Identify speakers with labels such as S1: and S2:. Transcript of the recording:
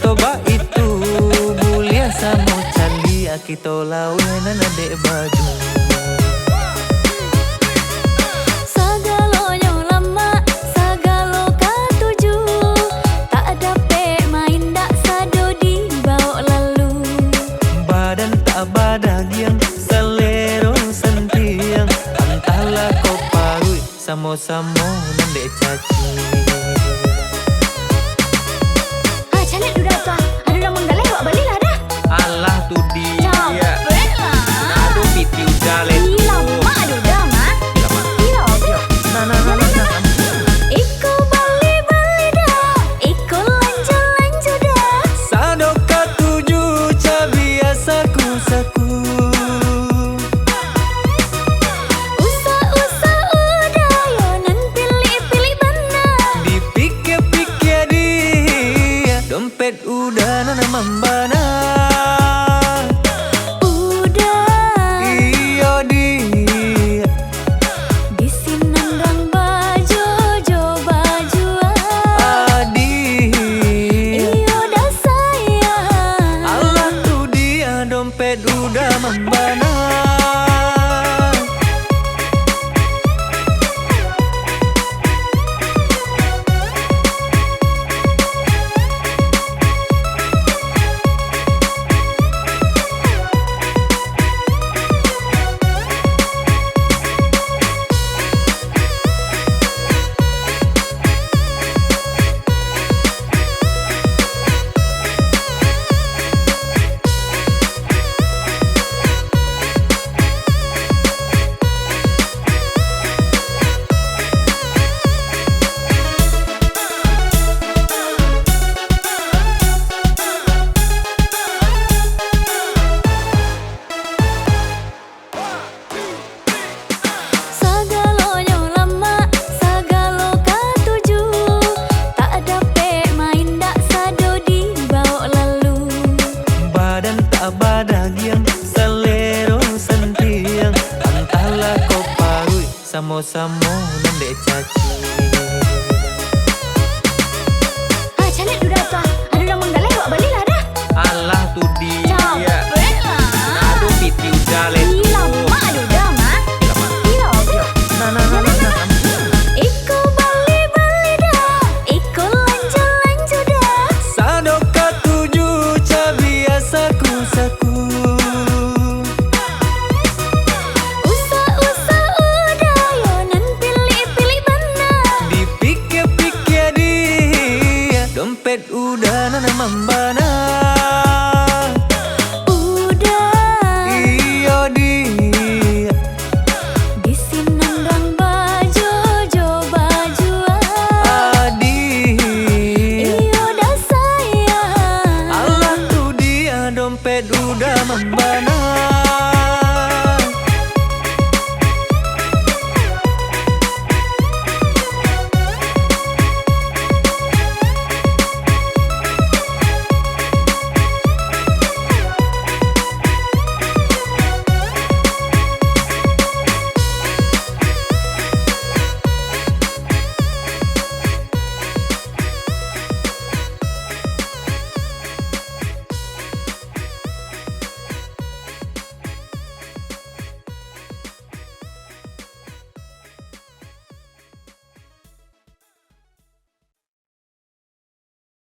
S1: Toba itu mulia samo candi akito lawenan adek baju.
S2: Sagalo lama sagalo katuju tak dapat main dak sado di bawa lalu.
S1: Badan tak badagiang selero sentiang antala ko parui samo-samo nandek caci. Allah tu dia.
S2: Capek lah.
S1: Aduh piti udah letu.
S2: Lama aduh dah mah.
S1: Lama.
S2: Iya.
S1: Nah.
S2: Iko bali dah. Iko lanjut dah.
S1: Sadoka tuju ca biasa saku.
S2: Usa udah yo nan pilih benar.
S1: Dipikir-pikir dia dompet udah nana membana. Dompet udah membana. Badagiang selero sentiang antala ko parui samo-samo nandek caci.
S2: Calet udah tu. Aduh dah menggalai bawa balik lah dah.
S1: Allah tu dia.
S2: Capek lah.
S1: Aduh piti udah letu.
S2: Lama aduh dah mah.
S1: Lama.
S2: Iya.
S1: Nah.
S2: Iko bali dah. Iko lanjut dah.
S1: Sadoka tuju ca biasa saku.
S2: Usa udah yo nan pilih benar.
S1: Dipikir-pikir dia dompet udah nana membana. Iyo dia
S2: Di sinandang baju
S1: Adi.
S2: Iyo dah sayang.
S1: Allah tu dia dompet udah membana.